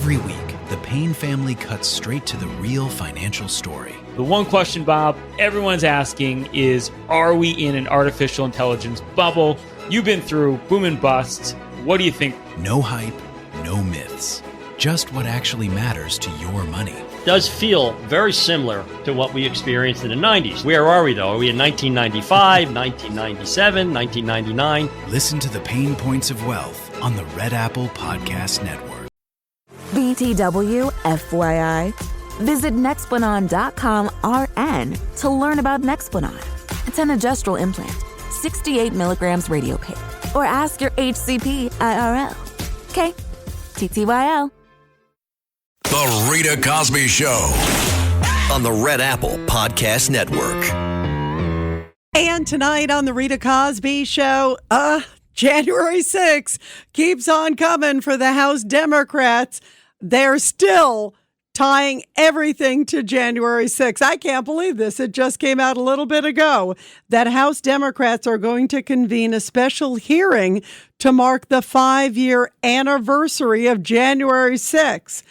Every week, the Payne family cuts straight to the real financial story. The one question, Bob, everyone's asking is, are we in an artificial intelligence bubble? You've been through boom and busts. What do you think? No hype, no myths. Just what actually matters to your money. Does feel very similar to what we experienced in the 90s. Where are we, though? Are we in 1995, 1997, 1999? Listen to the Pain Points of Wealth on the Red Apple Podcast Network. BTW, FYI. Visit Nexplanon.com RN to learn about Nexplanon. It's an adjustable implant, 68 milligrams radio pain. Or ask your HCP IRL. Okay, TTYL. The Rita Cosby Show on the Red Apple Podcast Network. And tonight on the Rita Cosby Show, January 6th keeps on coming for the House Democrats. They're still tying everything to January 6th. I can't believe this. It just came out a little bit ago that House Democrats are going to convene a special hearing to mark the 5-year anniversary of January 6th.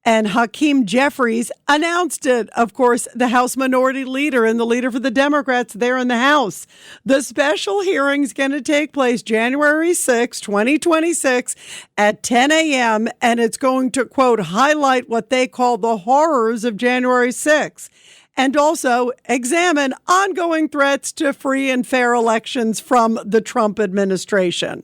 And Hakeem Jeffries announced it. Of course, the House Minority Leader and the leader for the Democrats there in the House. The special hearing is going to take place January 6, 2026 at 10 a.m. And it's going to, quote, highlight what they call the horrors of January 6 and also examine ongoing threats to free and fair elections from the Trump administration.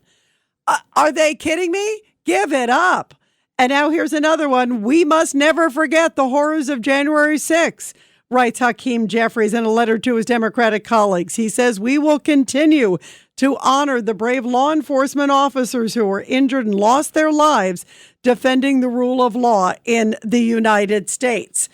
Are they kidding me? Give it up. And now here's another one. We must never forget the horrors of January 6th, writes Hakeem Jeffries in a letter to his Democratic colleagues. He says, we will continue to honor the brave law enforcement officers who were injured and lost their lives defending the rule of law in the United States.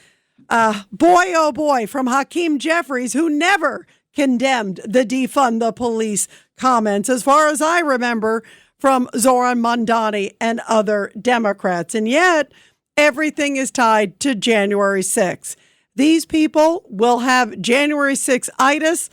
Boy, oh boy, from Hakeem Jeffries, who never condemned the defund the police comments, as far as I remember, from Zohran Mamdani and other Democrats. And yet, everything is tied to January 6th. These people will have January 6th-itis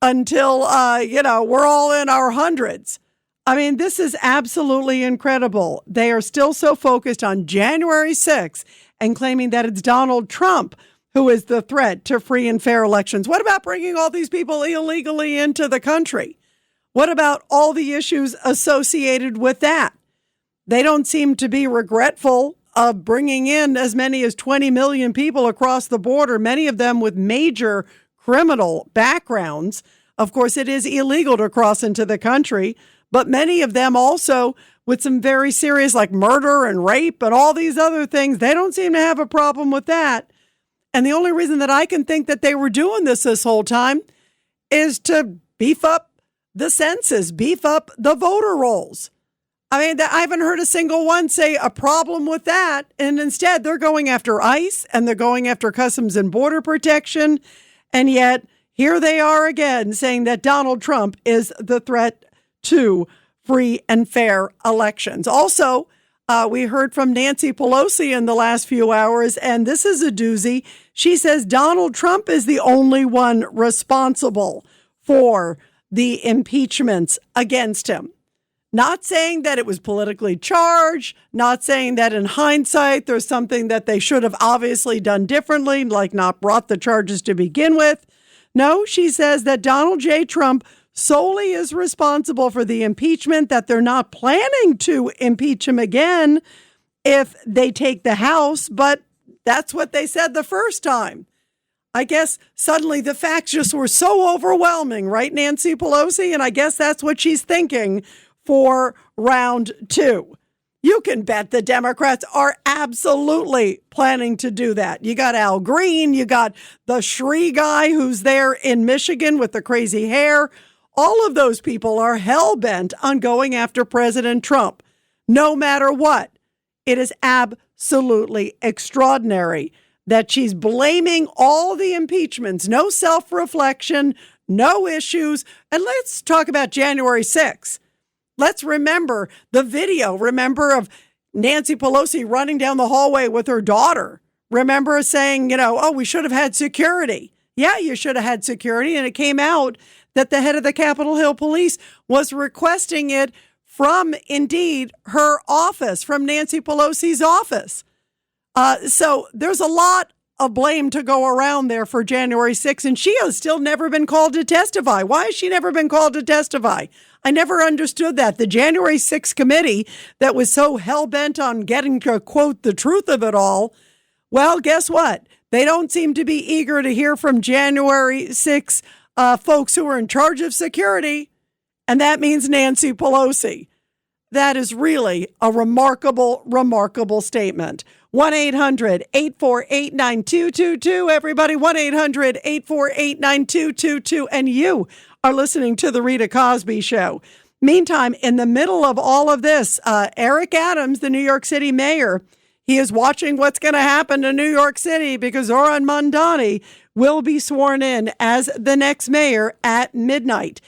until, we're all in our hundreds. I mean, this is absolutely incredible. They are still so focused on January 6th and claiming that it's Donald Trump who is the threat to free and fair elections. What about bringing all these people illegally into the country? What about all the issues associated with that? They don't seem to be regretful of bringing in as many as 20 million people across the border, many of them with major criminal backgrounds. Of course, it is illegal to cross into the country, but many of them also with some very serious like murder and rape and all these other things. They don't seem to have a problem with that. And the only reason that I can think that they were doing this whole time is to beef up the census, beef up the voter rolls. I mean, I haven't heard a single one say a problem with that. And instead, they're going after ICE and they're going after Customs and Border Protection. And yet, here they are again saying that Donald Trump is the threat to free and fair elections. Also, we heard from Nancy Pelosi in the last few hours, and this is a doozy. She says Donald Trump is the only one responsible for the impeachments against him. Not saying that it was politically charged, not saying that in hindsight there's something that they should have obviously done differently, like not brought the charges to begin with. No, she says that Donald J. Trump solely is responsible for the impeachment, that they're not planning to impeach him again if they take the House, but that's what they said the first time. I guess suddenly the facts just were so overwhelming, right, Nancy Pelosi? And I guess that's what she's thinking for round 2. You can bet the Democrats are absolutely planning to do that. You got Al Green, you got the Shree guy who's there in Michigan with the crazy hair. All of those people are hell-bent on going after President Trump, no matter what. It is absolutely extraordinary that she's blaming all the impeachments, no self-reflection, no issues. And let's talk about January 6th. Let's remember the video. Remember of Nancy Pelosi running down the hallway with her daughter. Remember saying, we should have had security. Yeah, you should have had security. And it came out that the head of the Capitol Hill Police was requesting it from, indeed, her office, from Nancy Pelosi's office. So there's a lot of blame to go around there for January 6th, and she has still never been called to testify. Why has she never been called to testify? I never understood that. The January 6th committee that was so hell-bent on getting to quote the truth of it all, well, guess what? They don't seem to be eager to hear from January 6th folks who are in charge of security, and that means Nancy Pelosi. That is really a remarkable, remarkable statement. 1-800-848-9222. Everybody, 1-800-848-9222. And you are listening to The Rita Cosby Show. Meantime, in the middle of all of this, Eric Adams, the New York City mayor, he is watching what's going to happen to New York City because Zohran Mamdani will be sworn in as the next mayor at midnight.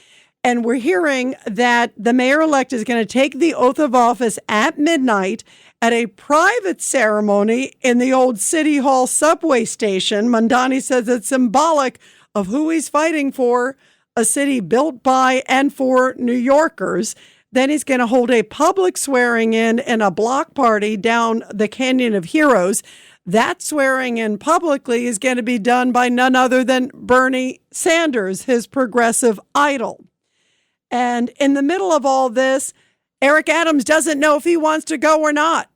And we're hearing that the mayor-elect is going to take the oath of office at midnight at a private ceremony in the old City Hall subway station. Mamdani says it's symbolic of who he's fighting for, a city built by and for New Yorkers. Then he's going to hold a public swearing in and a block party down the Canyon of Heroes. That swearing in publicly is going to be done by none other than Bernie Sanders, his progressive idol. And in the middle of all this, Eric Adams doesn't know if he wants to go or not.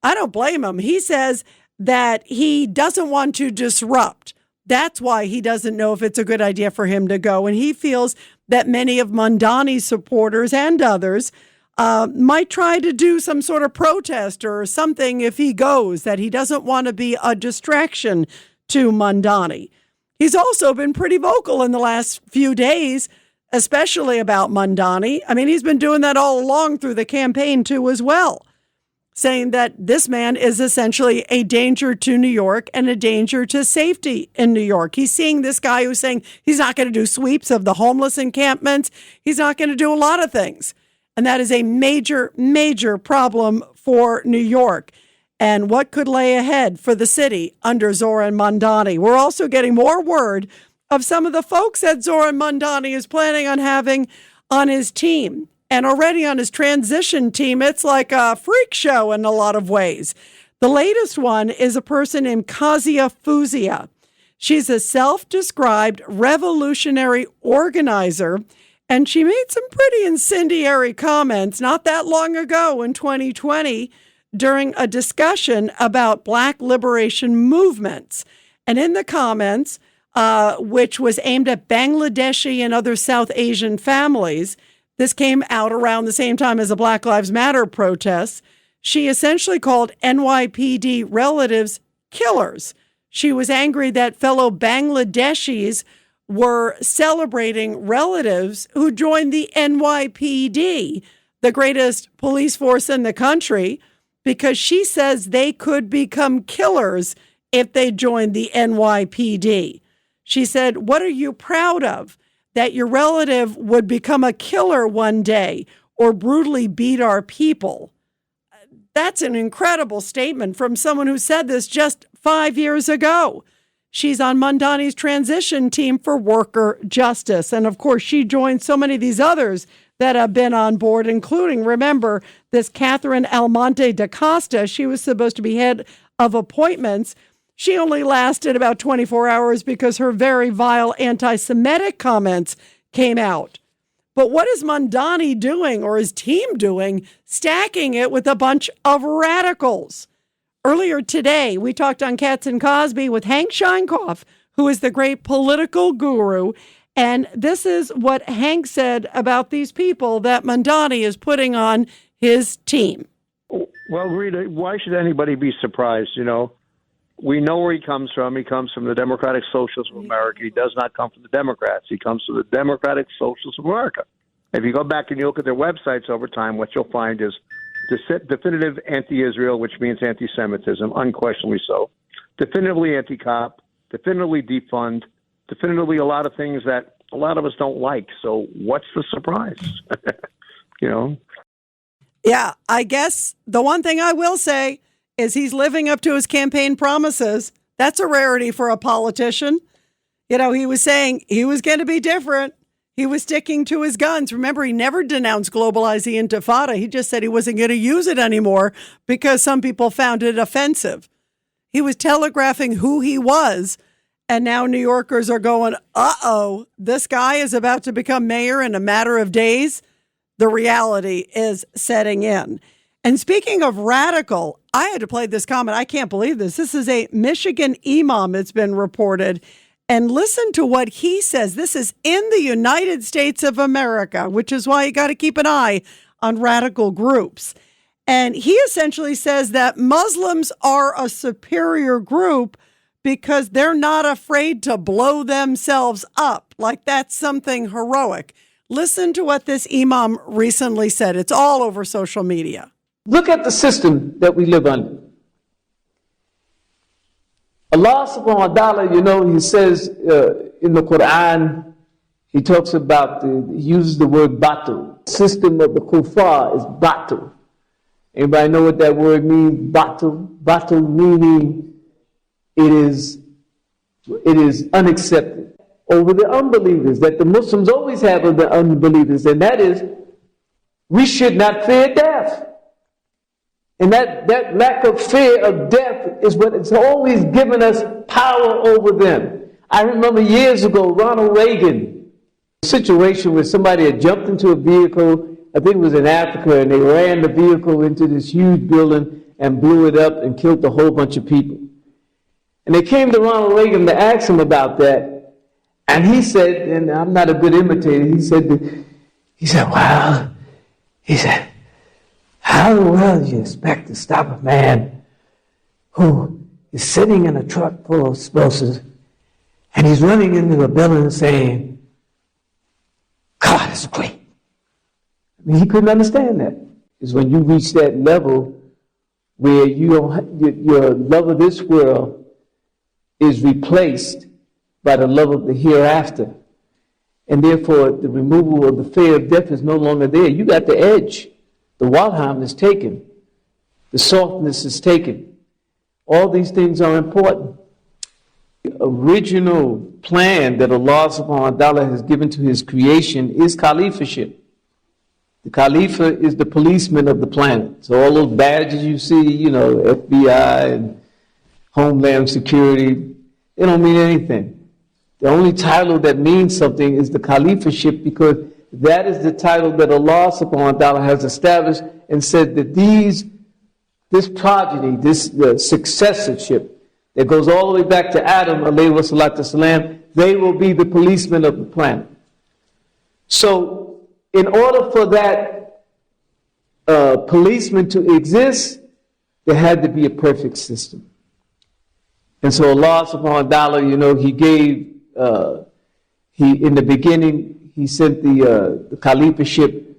I don't blame him. He says that he doesn't want to disrupt. That's why he doesn't know if it's a good idea for him to go. And he feels that many of Mamdani's supporters and others might try to do some sort of protest or something if he goes, that he doesn't want to be a distraction to Mamdani. He's also been pretty vocal in the last few days, especially about Mamdani. I mean, he's been doing that all along through the campaign, too, as well, saying that this man is essentially a danger to New York and a danger to safety in New York. He's seeing this guy who's saying he's not going to do sweeps of the homeless encampments. He's not going to do a lot of things. And that is a major, major problem for New York and what could lay ahead for the city under Zohran Mamdani. We're also getting more word of some of the folks that Zohran Mamdani is planning on having on his team. And already on his transition team, it's like a freak show in a lot of ways. The latest one is a person named Kazia Fuzia. She's a self-described revolutionary organizer, and she made some pretty incendiary comments not that long ago in 2020 during a discussion about Black liberation movements. And in the comments, which was aimed at Bangladeshi and other South Asian families, this came out around the same time as the Black Lives Matter protests. She essentially called NYPD relatives killers. She was angry that fellow Bangladeshis were celebrating relatives who joined the NYPD, the greatest police force in the country, because she says they could become killers if they joined the NYPD. She said, "What are you proud of? That your relative would become a killer one day or brutally beat our people?" That's an incredible statement from someone who said this just 5 years ago. She's on Mamdani's transition team for worker justice. And of course, she joined so many of these others that have been on board, including, remember, this Catherine Almonte da Costa. She was supposed to be head of appointments. She only lasted about 24 hours because her very vile anti-Semitic comments came out. But what is Mamdani doing, or his team doing, stacking it with a bunch of radicals? Earlier today, we talked on Cats and Cosby with Hank Scheinkoff, who is the great political guru. And this is what Hank said about these people that Mamdani is putting on his team. Well, Rita, why should anybody be surprised? You know, we know where he comes from. He comes from the Democratic Socialists of America. He does not come from the Democrats. He comes from the Democratic Socialists of America. If you go back and you look at their websites over time, what you'll find is definitive anti-Israel, which means anti-Semitism, unquestionably so, definitively anti-cop, definitively defund, definitively a lot of things that a lot of us don't like. So what's the surprise? You know? Yeah, I guess the one thing I will say is he's living up to his campaign promises. That's a rarity for a politician. You know, he was saying he was going to be different. He was sticking to his guns. Remember, he never denounced globalize the intifada. He just said he wasn't going to use it anymore because some people found it offensive. He was telegraphing who he was. And now New Yorkers are going, uh-oh, this guy is about to become mayor in a matter of days. The reality is setting in. And speaking of radical, I had to play this comment. I can't believe this. This is a Michigan imam, it's been reported. And listen to what he says. This is in the United States of America, which is why you got to keep an eye on radical groups. And he essentially says that Muslims are a superior group because they're not afraid to blow themselves up. Like that's something heroic. Listen to what this imam recently said. It's all over social media. Look at the system that we live under. Allah subhanahu wa ta'ala, he says in the Quran, he talks about, he uses the word batil. System of the kuffar is batil. Anybody know what that word means? Batil. Batil meaning it is unaccepted over the unbelievers, that the Muslims always have of the unbelievers, and that is, we should not fear death. And that lack of fear of death is what has always given us power over them. I remember years ago, Ronald Reagan, a situation where somebody had jumped into a vehicle, I think it was in Africa, and they ran the vehicle into this huge building and blew it up and killed a whole bunch of people. And they came to Ronald Reagan to ask him about that. And he said, and I'm not a good imitator, he said, how in the world do you expect to stop a man who is sitting in a truck full of explosives and he's running into a building saying, God is great? I mean, he couldn't understand that. It's when you reach that level where your love of this world is replaced by the love of the hereafter. And therefore, the removal of the fear of death is no longer there. You got the edge. The Walheim is taken. The softness is taken. All these things are important. The original plan that Allah subhanahu wa ta'ala has given to his creation is caliphship. The Khalifa is the policeman of the planet. So all those badges you see, FBI and Homeland Security, they don't mean anything. The only title that means something is the caliphship, because that is the title that Allah subhanahu wa ta'ala has established and said that this progeny, the successorship that goes all the way back to Adam, alayhi wa salatu salam, they will be the policemen of the planet. So in order for that policeman to exist, there had to be a perfect system. And so Allah subhanahu wa ta'ala, he gave, in the beginning, he sent the caliphship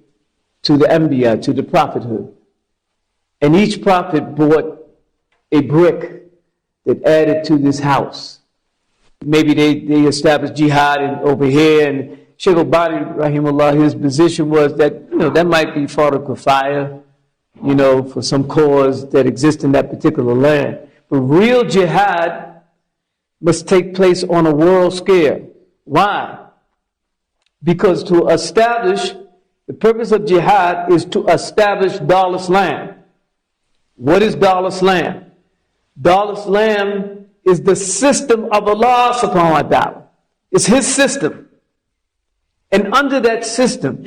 to the Anbiya, to the prophethood. And each prophet brought a brick that added to this house. Maybe they established jihad over here, and Sheikh Al-Bani, rahimahullah, his position was that, that might be fardu kifaya, for some cause that exists in that particular land. But real jihad must take place on a world scale. Why? Because to establish, the purpose of jihad is to establish Dar al-Islam. What is Dar al-Islam? Dar al-Islam is the system of Allah subhanahu wa ta'ala. It's his system. And under that system,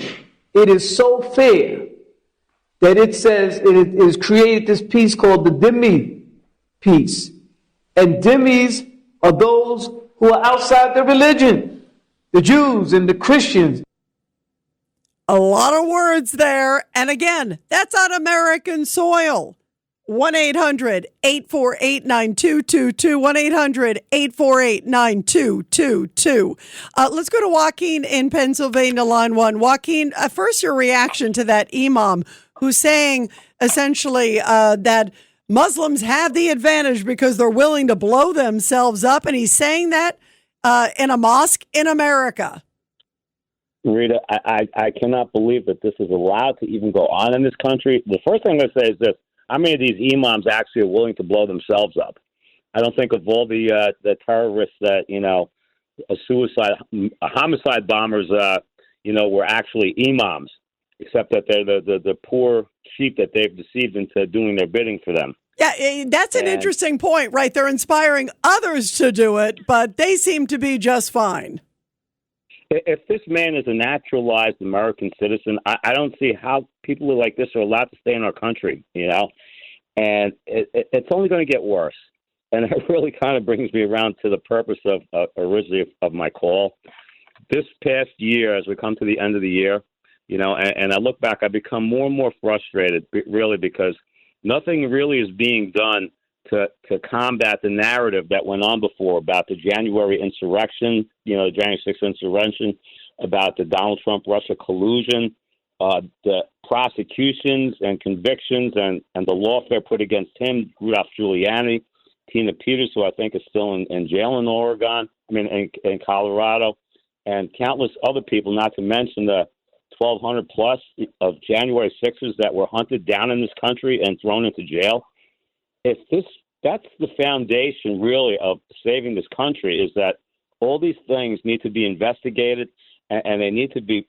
it is so fair that it says it is created this piece called the dhimmi peace. And dhimmis are those who are outside the religion. The Jews and the Christians. A lot of words there. And again, that's on American soil. 1-800-848-9222. 1-800-848-9222. Let's go to Joaquin in Pennsylvania, line one. Joaquin, first your reaction to that imam who's saying essentially that Muslims have the advantage because they're willing to blow themselves up. And he's saying that in a mosque in America. Rita, I cannot believe that this is allowed to even go on in this country. The first thing I'm going to say is this: how many of these imams actually are willing to blow themselves up? I don't think of all the terrorists that homicide bombers were actually imams, except that they're the poor sheep that they've deceived into doing their bidding for them. Yeah, that's an interesting point, right? They're inspiring others to do it, but they seem to be just fine. If this man is a naturalized American citizen, I don't see how people like this are allowed to stay in our country, and it's only going to get worse. And it really kind of brings me around to the purpose of originally of my call. This past year, as we come to the end of the year, and I look back, I become more and more frustrated, really, because nothing really is being done to combat the narrative that went on before about the January insurrection, the January 6th insurrection, about the Donald Trump-Russia collusion, the prosecutions and convictions and the lawfare put against him, Rudolph Giuliani, Tina Peters, who I think is still in jail in Colorado, and countless other people, not to mention the 1,200 plus of January 6ers that were hunted down in this country and thrown into jail. That's the foundation, really, of saving this country, is that all these things need to be investigated and they need to be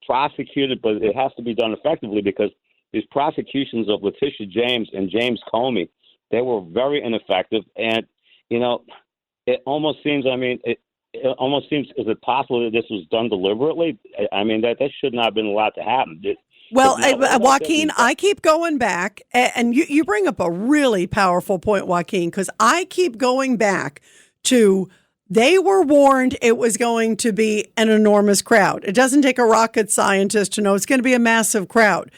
prosecuted, but it has to be done effectively, because these prosecutions of Letitia James and James Comey, they were very ineffective. And, it almost seems, is it possible that this was done deliberately? That should not have been allowed to happen. Well, Joaquin, I keep going back, and you bring up a really powerful point, Joaquin, because I keep going back to they were warned it was going to be an enormous crowd. It doesn't take a rocket scientist to know it's going to be a massive crowd,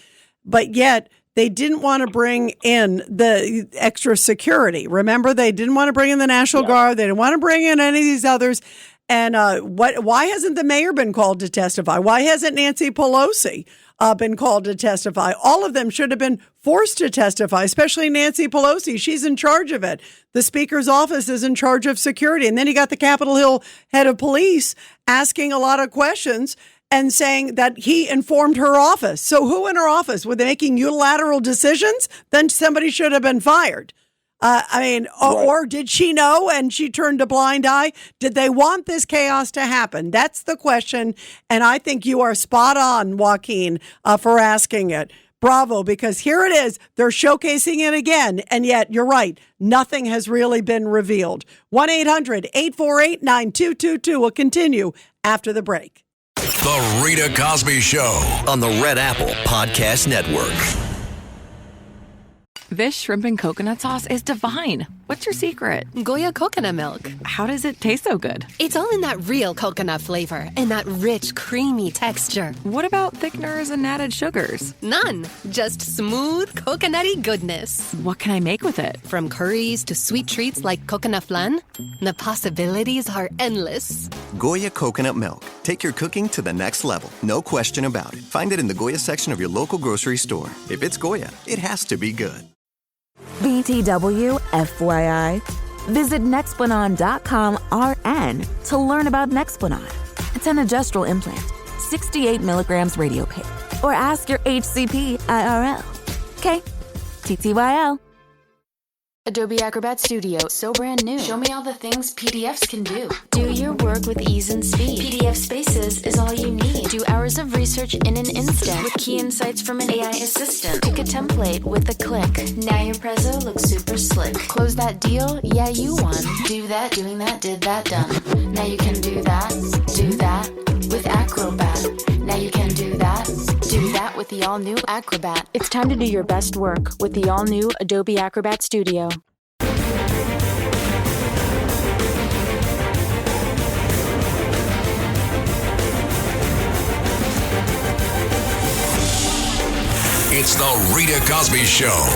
but yet they didn't want to bring in the extra security. Remember, they didn't want to bring in the National Guard. They didn't want to bring in any of these others. And why hasn't the mayor been called to testify? Why hasn't Nancy Pelosi been called to testify? All of them should have been forced to testify, especially Nancy Pelosi. She's in charge of it. The Speaker's office is in charge of security. And then you got the Capitol Hill head of police asking a lot of questions and saying that he informed her office. So who in her office? Were they making unilateral decisions? Then somebody should have been fired. Or did she know and she turned a blind eye? Did they want this chaos to happen? That's the question. And I think you are spot on, Joaquin, for asking it. Bravo, because here it is. They're showcasing it again. And yet, you're right. Nothing has really been revealed. 1-800-848-9222 will continue after the break. The Rita Cosby Show on the Red Apple Podcast Network. This shrimp and coconut sauce is divine. What's your secret? Goya coconut milk. How does it taste so good? It's all in that real coconut flavor and that rich, creamy texture. What about thickeners and added sugars? None. Just smooth, coconutty goodness. What can I make with it? From curries to sweet treats like coconut flan, the possibilities are endless. Goya coconut milk. Take your cooking to the next level. No question about it. Find it in the Goya section of your local grocery store. If it's Goya, it has to be good. BTW FYI. Visit Nexplanon.com RN to learn about Nexplanon. It's an adjustable implant, 68 milligrams radio pair. Or ask your HCP IRL. Okay, TTYL. Adobe Acrobat Studio, so brand new. Show me all the things PDFs can do. Do your work with ease and speed. PDF Spaces is all you need. Do hours of research in an instant with key insights from an AI assistant. Pick a template with a click. Now your prezzo looks super slick. Close that deal? Yeah, you won. Do that, doing that, did that, done. Now you can do that with Acrobat. Now you can do that with the all-new Acrobat. It's time to do your best work with the all-new Adobe Acrobat Studio. It's the Rita Cosby Show.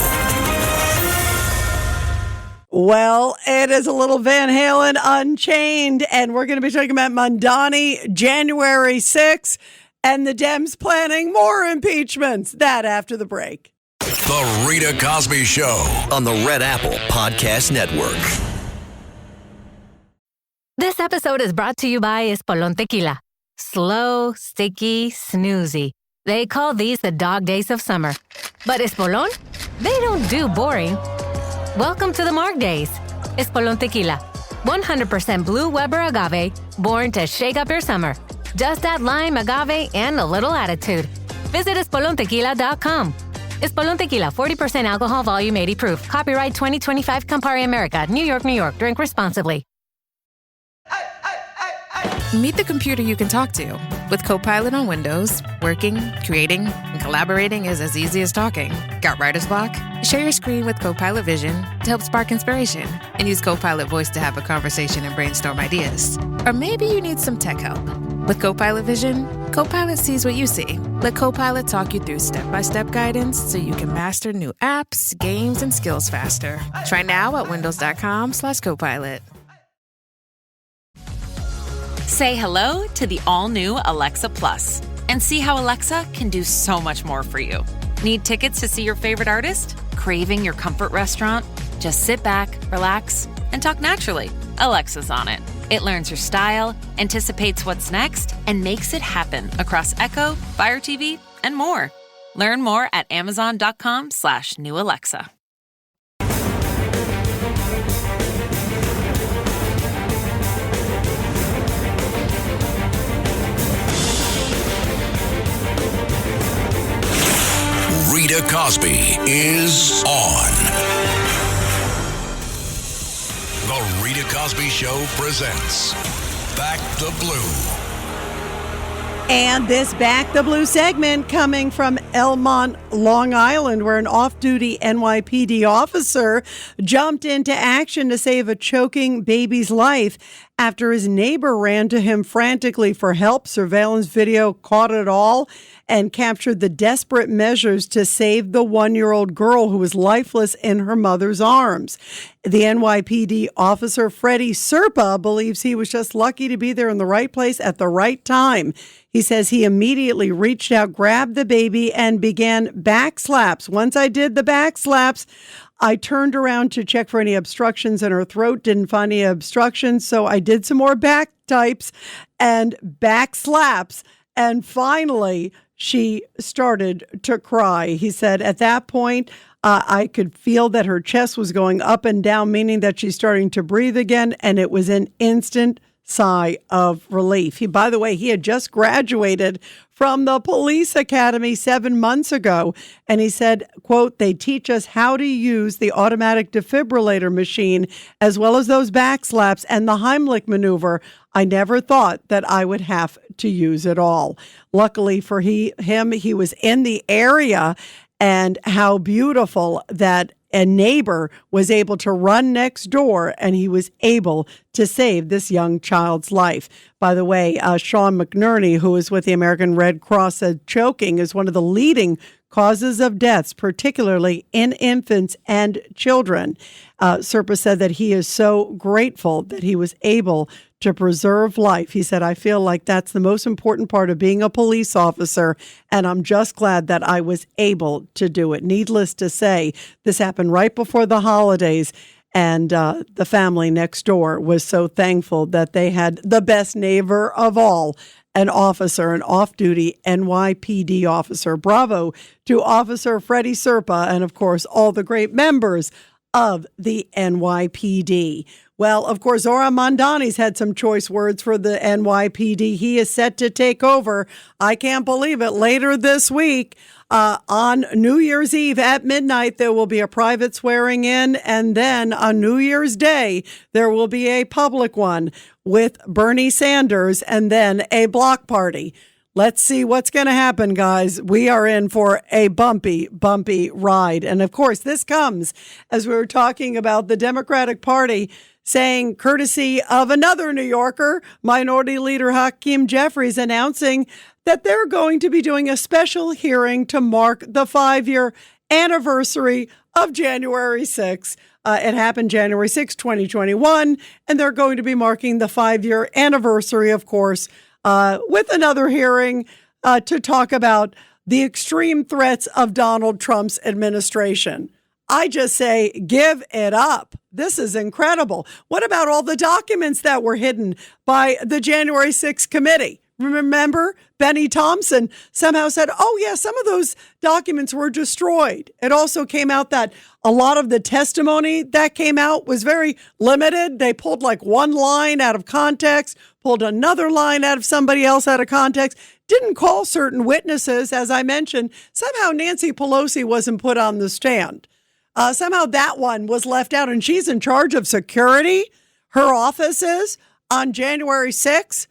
Well, it is a little Van Halen Unchained, and we're going to be talking about Mamdani, January 6th, and the Dems planning more impeachments. That after the break. The Rita Cosby Show on the Red Apple Podcast Network. This episode is brought to you by Espolón Tequila. Slow, sticky, snoozy. They call these the dog days of summer. But Espolón? They don't do boring. Welcome to the Marg Days. Espolón Tequila. 100% blue Weber agave, born to shake up your summer. Just add lime, agave, and a little attitude. Visit EspolónTequila.com. Espolón Tequila, 40% alcohol, volume 80 proof. Copyright 2025 Campari America, New York, New York. Drink responsibly. Meet the computer you can talk to. With Copilot on Windows, working, creating, and collaborating is as easy as talking. Got writer's block? Share your screen with Copilot Vision to help spark inspiration, and use Copilot Voice to have a conversation and brainstorm ideas. Or maybe you need some tech help. With Copilot Vision, Copilot sees what you see. Let Copilot talk you through step-by-step guidance so you can master new apps, games, and skills faster. Try now at windows.com/Copilot. Say hello to the all-new Alexa Plus and see how Alexa can do so much more for you. Need tickets to see your favorite artist? Craving your comfort restaurant? Just sit back, relax, and talk naturally. Alexa's on it. It learns your style, anticipates what's next, and makes it happen across Echo, Fire TV, and more. Learn more at amazon.com/new Alexa. Rita Cosby is on. The Rita Cosby Show presents Back the Blue. And this Back the Blue segment coming from Elmont, Long Island, where an off-duty NYPD officer jumped into action to save a choking baby's life after his neighbor ran to him frantically for help. Surveillance video caught it all and captured the desperate measures to save the 1-year-old girl who was lifeless in her mother's arms. The NYPD officer, Freddie Serpa, believes he was just lucky to be there in the right place at the right time. He says he immediately reached out, grabbed the baby, and began back slaps. Once I did the back slaps, I turned around to check for any obstructions in her throat, didn't find any obstructions, so I did some more back types and back slaps, and finally she started to cry. He said at that point, I could feel that her chest was going up and down, meaning that she's starting to breathe again, and it was an instant sigh of relief. By the way, he had just graduated from the police academy 7 months ago. And he said, quote, "They teach us how to use the automatic defibrillator machine as well as those back slaps and the Heimlich maneuver. I never thought that I would have to use it all." Luckily for him, he was in the area, and how beautiful that a neighbor was able to run next door, and he was able to save this young child's life. By the way, Sean McNerney, who is with the American Red Cross, said choking is one of the leading causes of deaths, particularly in infants and children. Serpa said that he is so grateful that he was able to preserve life. He said, "I feel like that's the most important part of being a police officer, and I'm just glad that I was able to do it." Needless to say, this happened right before the holidays, and the family next door was so thankful that they had the best neighbor of all, an officer, an off-duty NYPD officer. Bravo to Officer Freddie Serpa and, of course, all the great members of the NYPD. Well, of course, Zohran Mamdani's had some choice words for the NYPD. He is set to take over, I can't believe it, later this week. On New Year's Eve at midnight, there will be a private swearing in, and then on New Year's Day, there will be a public one with Bernie Sanders, and then a block party. Let's see what's going to happen, guys. We are in for a bumpy, bumpy ride. And of course, this comes as we were talking about the Democratic Party saying, courtesy of another New Yorker, Minority Leader Hakeem Jeffries, announcing that they're going to be doing a special hearing to mark the 5-year anniversary of January 6th. It happened January 6, 2021, and they're going to be marking the 5-year anniversary, of course, with another hearing to talk about the extreme threats of Donald Trump's administration. I just say, give it up. This is incredible. What about all the documents that were hidden by the January 6th committee? Remember, Benny Thompson somehow said, oh, yeah, some of those documents were destroyed. It also came out that a lot of the testimony that came out was very limited. They pulled like one line out of context, pulled another line out of somebody else out of context, didn't call certain witnesses. As I mentioned, somehow Nancy Pelosi wasn't put on the stand. Somehow that one was left out, and she's in charge of security. Her office is on January 6th.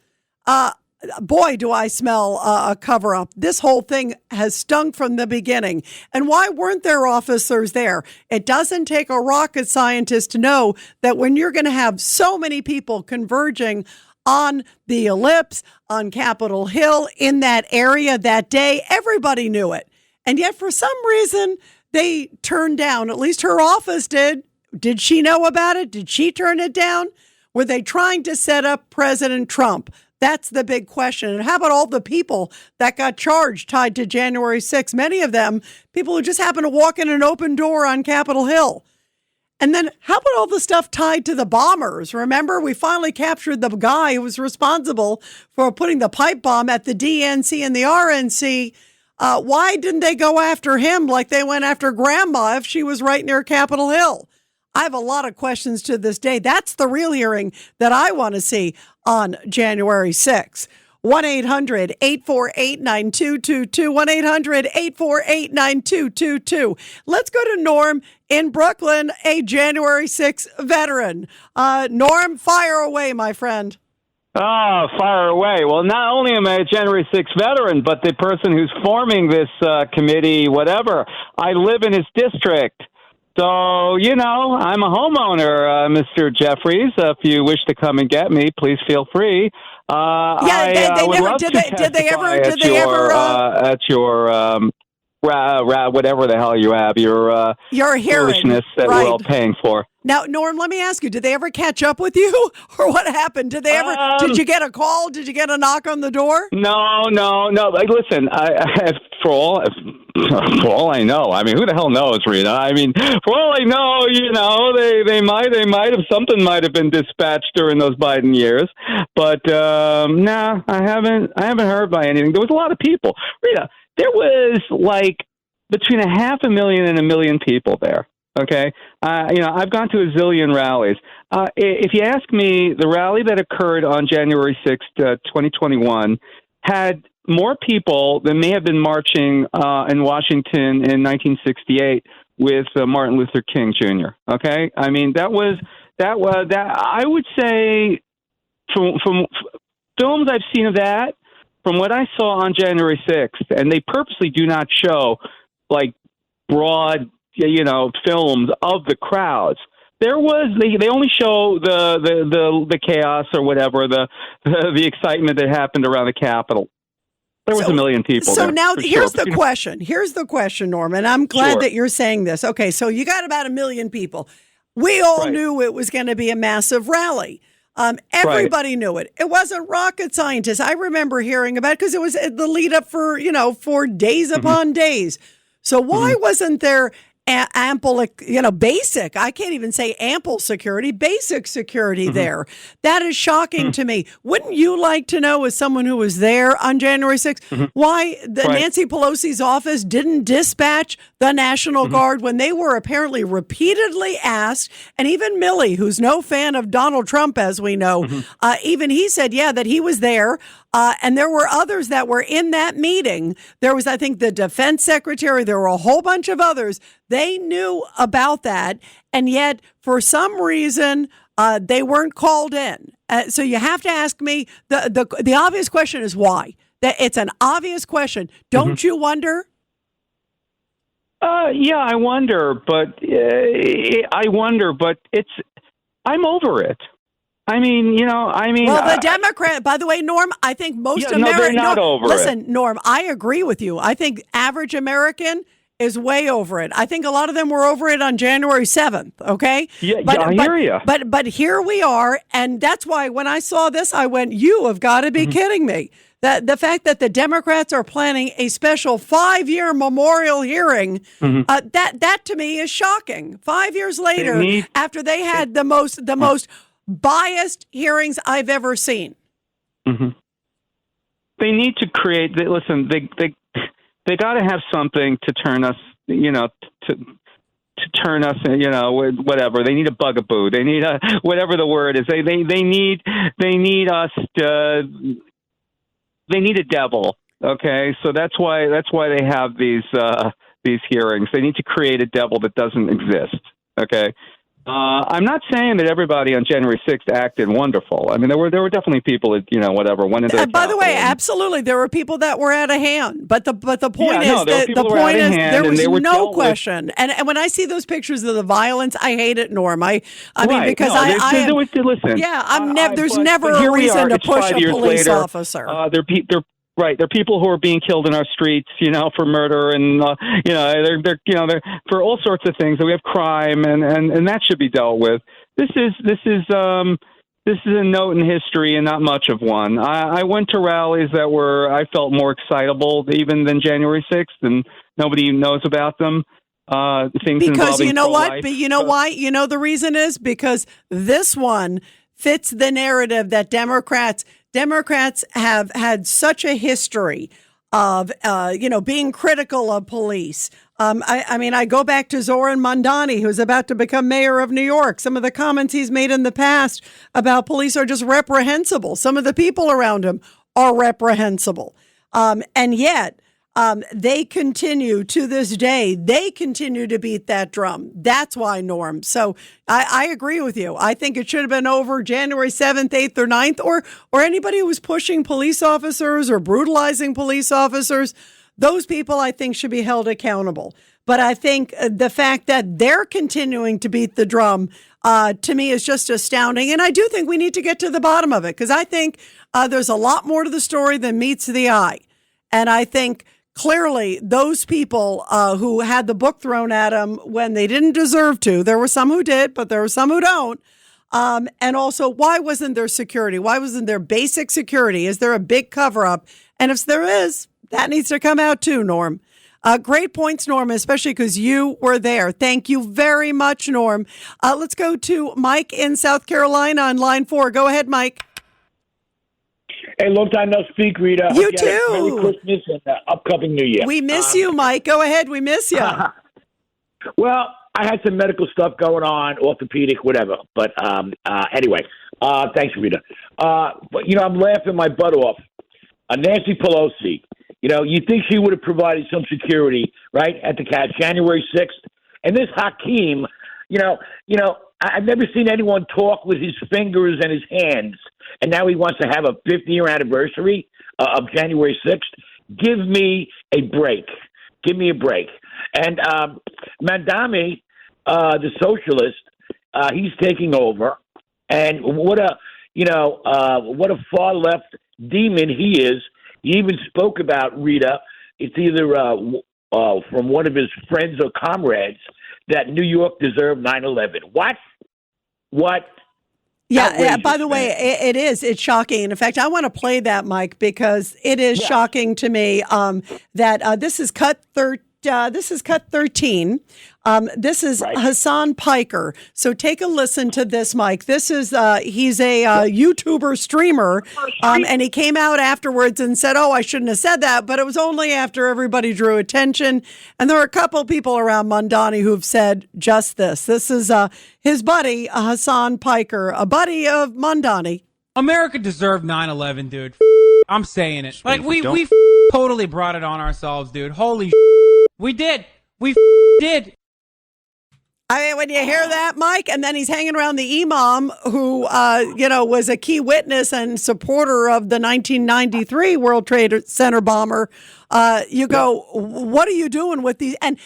Boy, do I smell a cover-up. This whole thing has stunk from the beginning. And why weren't there officers there? It doesn't take a rocket scientist to know that when you're going to have so many people converging on the ellipse, on Capitol Hill, in that area that day, everybody knew it. And yet, for some reason, they turned down, at least her office did. Did she know about it? Did she turn it down? Were they trying to set up President Trump? That's the big question. And how about all the people that got charged tied to January 6th? Many of them, people who just happened to walk in an open door on Capitol Hill. And then how about all the stuff tied to the bombers? Remember, we finally captured the guy who was responsible for putting the pipe bomb at the DNC and the RNC. Why didn't they go after him like they went after Grandma if she was right near Capitol Hill? I have a lot of questions to this day. That's the real hearing that I want to see on January 6th. 1-800-848-9222. 1-800-848-9222. Let's go to Norm in Brooklyn, a January 6th veteran. Norm, fire away, my friend. Fire away. Well, not only am I a January 6th veteran, but the person who's forming this committee, whatever, I live in his district. So, you know, I'm a homeowner, Mr. Jeffries. If you wish to come and get me, please feel free. Did they ever at your whatever the hell you have, your hearing, foolishness that we're all paying for. Now, Norm, let me ask you, did they ever catch up with you or what happened? Did you get a call? Did you get a knock on the door? No. Like, listen, for all I know, I mean, who the hell knows, Rita? I mean, for all I know, you know, they might have, something might have been dispatched during those Biden years, but nah, I haven't heard by anything. There was a lot of people, Rita. There was like between 500,000 and 1 million people there. Okay. You know, I've gone to a zillion rallies. If you ask me, the rally that occurred on January 6th, 2021 had more people than may have been marching in Washington in 1968 with Martin Luther King Jr. Okay. I mean, that I would say from films I've seen of that, from what I saw on January 6th, and they purposely do not show like broad, you know, films of the crowds. They only show the chaos or whatever, the excitement that happened around the Capitol. There was 1 million people. So there, now here's sure. the question. Here's the question, Norm, and I'm glad that you're saying this. Okay, so you got about 1 million people. We all knew it was going to be a massive rally. Everybody knew it. It wasn't rocket scientists. I remember hearing about it because it was the lead up for days upon days. So why wasn't there ample, basic, I can't even say ample security, basic security there? That is shocking to me. Wouldn't you like to know, as someone who was there on January 6th, why Nancy Pelosi's office didn't dispatch the National Guard when they were apparently repeatedly asked? And even Milley, who's no fan of Donald Trump, as we know, even he said, that he was there. And there were others that were in that meeting. There was, I think, the defense secretary. There were a whole bunch of others. They knew about that. And yet, for some reason, they weren't called in. So you have to ask me, the obvious question is why? It's an obvious question. Don't you wonder? Yeah, I wonder. But I'm over it. Well, the Democrat, by the way, Norm, I think most Americans. They're not over it. Listen, Norm, I agree with you. I think average American is way over it. I think a lot of them were over it on January 7th, okay? I hear you. But here we are, and that's why when I saw this, I went, you have got to be kidding me. The fact that the Democrats are planning a special 5-year memorial hearing, that to me is shocking. 5 years later, after they had the most biased hearings I've ever seen. they need to create. Listen, they got to have something to turn us, to turn us, whatever. They need a bugaboo. They need a whatever the word is. They need us. They need a devil. Okay, so that's why they have these hearings. They need to create a devil that doesn't exist. Okay. I'm not saying that everybody on January 6th acted wonderful. I mean, there were definitely people that, whatever, went into by the way, absolutely, there were people that were out of hand. But the point is there was no question. And when I see those pictures of the violence, I hate it, Norm. I mean, because listen. Yeah, there's never a reason to push a police officer. They're people who are being killed in our streets, for murder, and they're for all sorts of things. That we have crime, and that should be dealt with. This is a note in history and not much of one. I went to rallies that I felt more excitable even than January 6th, and nobody knows about them. Because you know what? But you know why? You know the reason is because this one fits the narrative that Democrats have had such a history of, being critical of police. I mean, I go back to Zohran Mamdani, who's about to become mayor of New York. Some of the comments he's made in the past about police are just reprehensible. Some of the people around him are reprehensible. And yet, they continue to this day. They continue to beat that drum. That's why, Norm. So I agree with you. I think it should have been over January 7th, 8th, or 9th, or anybody who was pushing police officers or brutalizing police officers. Those people, I think, should be held accountable. But I think the fact that they're continuing to beat the drum, to me, is just astounding. And I do think we need to get to the bottom of it, because I think there's a lot more to the story than meets the eye. And I think clearly those people who had the book thrown at them when they didn't deserve to, there were some who did, but there were some who don't. And also, why wasn't there security? Why wasn't there basic security? Is there a big cover-up? And if there is, that needs to come out too, Norm. Great points, Norm, especially because you were there. Thank you very much, Norm. Let's go to Mike in South Carolina on line 4. Go ahead, Mike. Hey, long time no speak, Rita. You too. Merry Christmas and upcoming New Year. We miss you, Mike. Go ahead. We miss you. Well, I had some medical stuff going on, orthopedic, whatever. But anyway, thanks, Rita. But, I'm laughing my butt off. Nancy Pelosi, you think she would have provided some security, right, at the January 6th? And this Hakeem, I've never seen anyone talk with his fingers and his hands, and now he wants to have a 50-year anniversary of January 6th. Give me a break. Give me a break. And Mamdani, the socialist, he's taking over, and what a far left demon he is. He even spoke about, Rita, it's either from one of his friends or comrades, that New York deserved 9/11. What? Yeah. By the way, it is. It's shocking. In fact, I want to play that, Mike, because it is shocking to me that this is cut 13. This is Hassan Piker. So take a listen to this, Mike. This is he's a YouTuber streamer, and he came out afterwards and said, "Oh, I shouldn't have said that," but it was only after everybody drew attention. And there are a couple people around Mamdani who've said just this. This is his buddy Hassan Piker, a buddy of Mamdani. America deserved 9/11, dude. I'm saying it. Like we totally brought it on ourselves, dude. Holy we did. We did. I mean, when you hear that, Mike, and then he's hanging around the imam who, was a key witness and supporter of the 1993 World Trade Center bomber, you go, what are you doing with these? And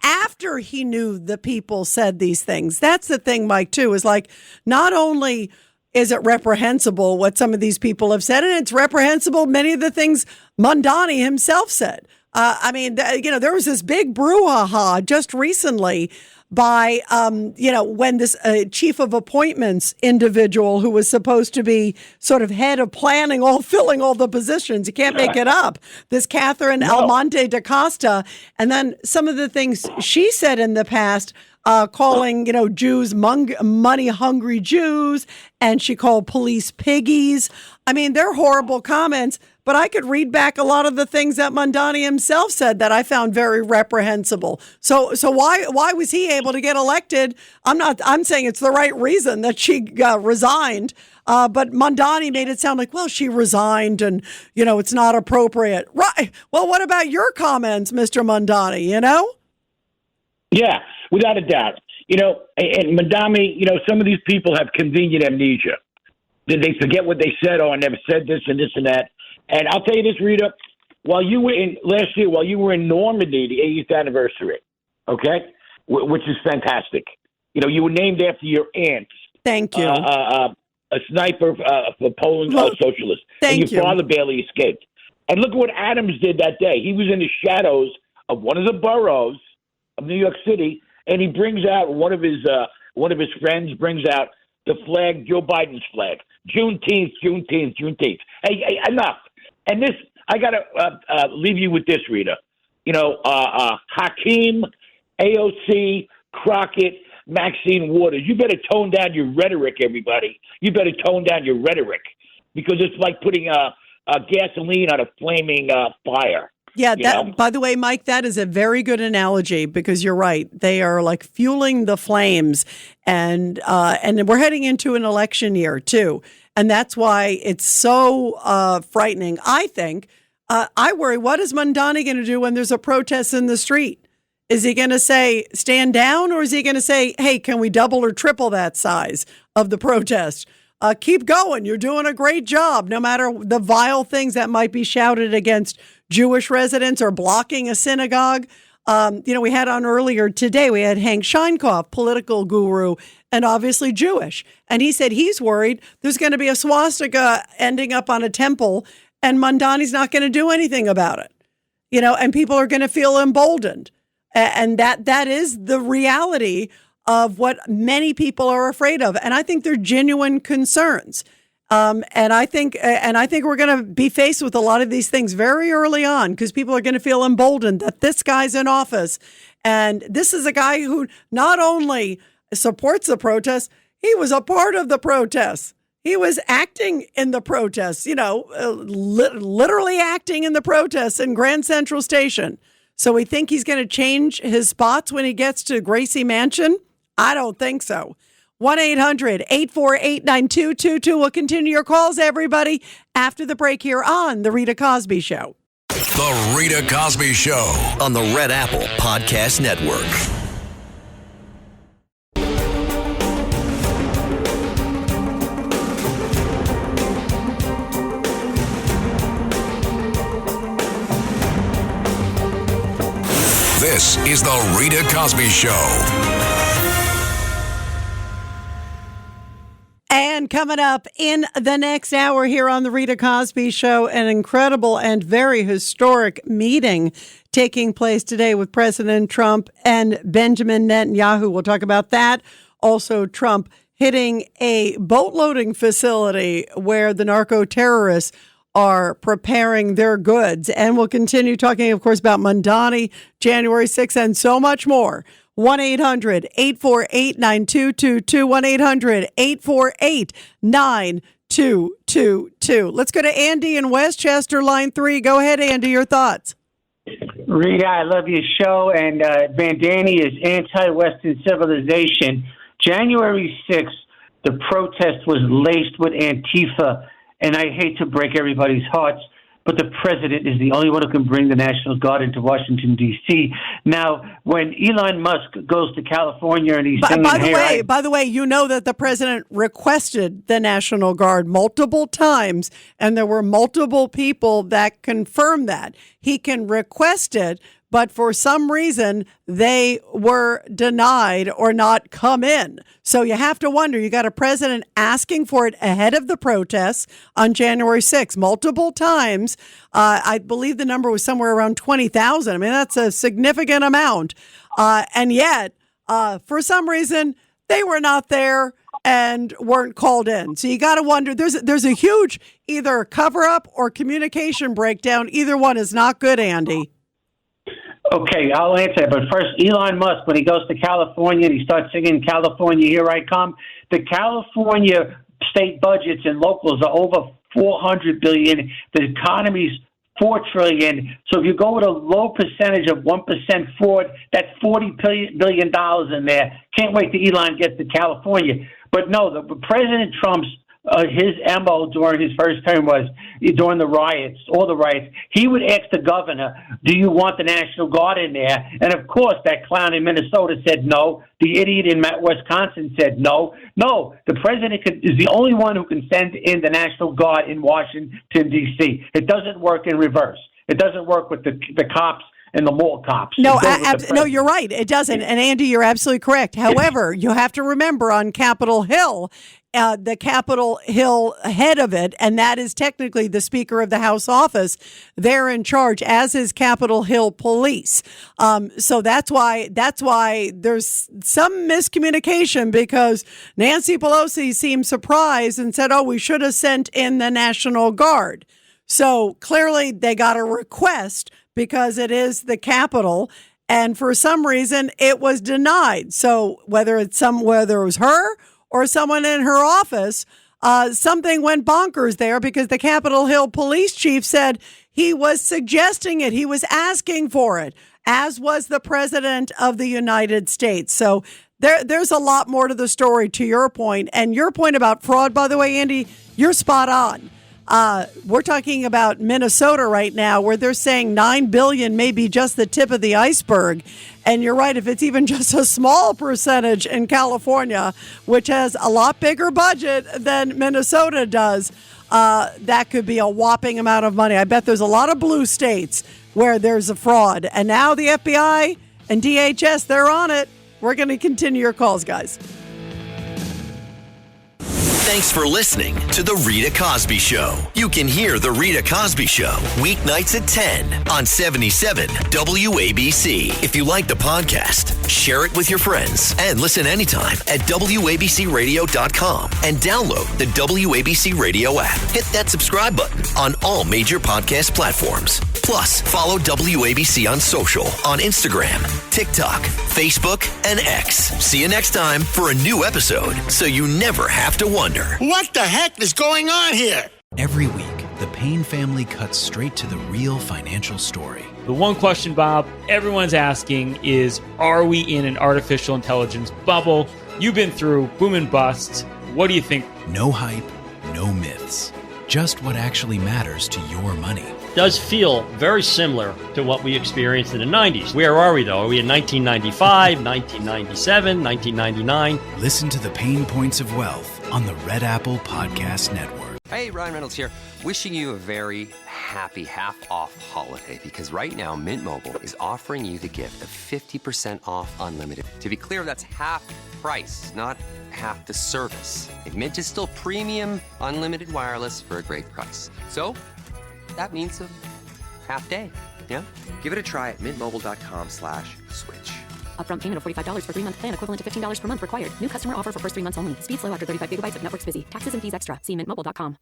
after he knew the people said these things, that's the thing, Mike, too, is like, not only is it reprehensible what some of these people have said, and it's reprehensible many of the things Mamdani himself said. There was this big brouhaha just recently by, when this chief of appointments individual who was supposed to be sort of head of planning, filling all the positions, you can't make it up, this Catherine Almonte da Costa, and then some of the things she said in the past, calling, Jews money-hungry Jews, and she called police piggies. I mean, they're horrible comments. but I could read back a lot of the things that Mamdani himself said that I found very reprehensible. So why was he able to get elected? I'm saying it's the right reason that she resigned. But Mamdani made it sound like, well, she resigned and, it's not appropriate. Right. Well, what about your comments, Mr. Mamdani, Yeah, without a doubt. And Mamdani, some of these people have convenient amnesia. Did they forget what they said? Oh, I never said this and this and that. And I'll tell you this, Rita, while you were in Normandy, the 80th anniversary, okay, which is fantastic. You were named after your aunt. Thank you. A sniper for Poland's socialist. And your father barely escaped. And look at what Adams did that day. He was in the shadows of one of the boroughs of New York City, and he brings out one of his friends brings out the flag, Joe Biden's flag. Juneteenth. Hey, enough. And this, I got to leave you with this, Rita. Hakeem, AOC, Crockett, Maxine Waters. You better tone down your rhetoric, everybody. You better tone down your rhetoric because it's like putting gasoline on a flaming fire. Yeah, by the way, Mike, that is a very good analogy because you're right. They are like fueling the flames, and we're heading into an election year too, and that's why it's so frightening. I think I worry. What is Mamdani going to do when there's a protest in the street? Is he going to say stand down, or is he going to say, hey, can we double or triple that size of the protest? Keep going. You're doing a great job, no matter the vile things that might be shouted against Jewish residents or blocking a synagogue. We had on earlier today, we had Hank Scheinkoff, political guru, and obviously Jewish. And he said he's worried there's going to be a swastika ending up on a temple and Mamdani's not going to do anything about it. And people are going to feel emboldened. And that is the reality of what many people are afraid of. And I think they're genuine concerns. And I think we're going to be faced with a lot of these things very early on because people are going to feel emboldened that this guy's in office. And this is a guy who not only supports the protests, he was a part of the protests. He was acting in the protests, literally acting in the protests in Grand Central Station. So we think he's going to change his spots when he gets to Gracie Mansion? I don't think so. 1-800-848-9222. We'll continue your calls, everybody, after the break here on The Rita Cosby Show. The Rita Cosby Show on the Red Apple Podcast Network. This is The Rita Cosby Show. And coming up in the next hour here on the Rita Cosby Show, an incredible and very historic meeting taking place today with President Trump and Benjamin Netanyahu. We'll talk about that. Also, Trump hitting a boat loading facility where the narco-terrorists are preparing their goods. And we'll continue talking, of course, about Mamdani, January 6th, and so much more. 1-800-848-9222. 1-800-848-9222. Let's go to Andy in Westchester, line 3. Go ahead, Andy, your thoughts. Rita, I love your show, and Mamdani is anti-Western civilization. January 6th, the protest was laced with Antifa, and I hate to break everybody's hearts, but the president is the only one who can bring the National Guard into Washington, D.C. Now, when Elon Musk goes to California and he's singing, by the way, you know that the president requested the National Guard multiple times, and there were multiple people that confirmed that. He can request it, but for some reason, they were denied or not come in. So you have to wonder, you got a president asking for it ahead of the protests on January 6th, multiple times. I believe the number was somewhere around 20,000. I mean, that's a significant amount. And yet, for some reason, they were not there and weren't called in. So you got to wonder, there's a huge either cover up or communication breakdown. Either one is not good, Andy. Okay, I'll answer it. But first, Elon Musk, when he goes to California and he starts singing California, Here I Come, the California state budgets and locals are over $400 billion. The economy's $4 trillion. So if you go with a low percentage of 1% fraud, that's $40 billion in there. Can't wait till Elon gets to California. But no, the President Trump's his MO during his first term was during the riots, all the riots. He would ask the governor, "Do you want the National Guard in there?" And of course, that clown in Minnesota said no. The idiot in Wisconsin said no. No, the president is the only one who can send in the National Guard in Washington D.C. It doesn't work in reverse. It doesn't work with the cops and the mall cops. No, no, you're right. It doesn't. And Andy, you're absolutely correct. However, you have to remember on Capitol Hill, the Capitol Hill head of it, and that is technically the Speaker of the House office, they're in charge, as is Capitol Hill Police. So that's why there's some miscommunication, because Nancy Pelosi seemed surprised and said, "Oh, we should have sent in the National Guard." So clearly they got a request because it is the Capitol, and for some reason it was denied. So whether it was her or someone in her office, something went bonkers there, because the Capitol Hill police chief said he was suggesting it. He was asking for it, as was the President of the United States. So there's a lot more to the story, to your point. And your point about fraud, by the way, Andy, you're spot on. We're talking about Minnesota right now, where they're saying $9 billion may be just the tip of the iceberg. And you're right, if it's even just a small percentage in California, which has a lot bigger budget than Minnesota does, that could be a whopping amount of money. I bet there's a lot of blue states where there's a fraud. And now the FBI and DHS, they're on it. We're going to continue your calls, guys. Thanks for listening to The Rita Cosby Show. You can hear The Rita Cosby Show weeknights at 10 on 77 WABC. If you like the podcast, share it with your friends and listen anytime at WABCRadio.com and download the WABC Radio app. Hit that subscribe button on all major podcast platforms. Plus, follow WABC on social on Instagram, TikTok, Facebook, and X. See you next time for a new episode, so you never have to wonder, what the heck is going on here? Every week, the Payne family cuts straight to the real financial story. The one question, Bob, everyone's asking is, are we in an artificial intelligence bubble? You've been through boom and bust. What do you think? No hype, no myths. Just what actually matters to your money. Does feel very similar to what we experienced in the 90s. Where are we, though? Are we in 1995, 1997, 1999? Listen to the Pain Points of Wealth on the Red Apple Podcast Network. Hey, Ryan Reynolds here. Wishing you a very happy half-off holiday, because right now Mint Mobile is offering you the gift of 50% off unlimited. To be clear, that's half price, not half the service. And Mint is still premium unlimited wireless for a great price. So that means a half day, yeah? Give it a try at mintmobile.com/switch. Upfront payment of $45 for 3-month plan, equivalent to $15 per month required. New customer offer for first 3 months only. Speed slow after 35 gigabytes if network's busy. Taxes and fees extra. See mintmobile.com.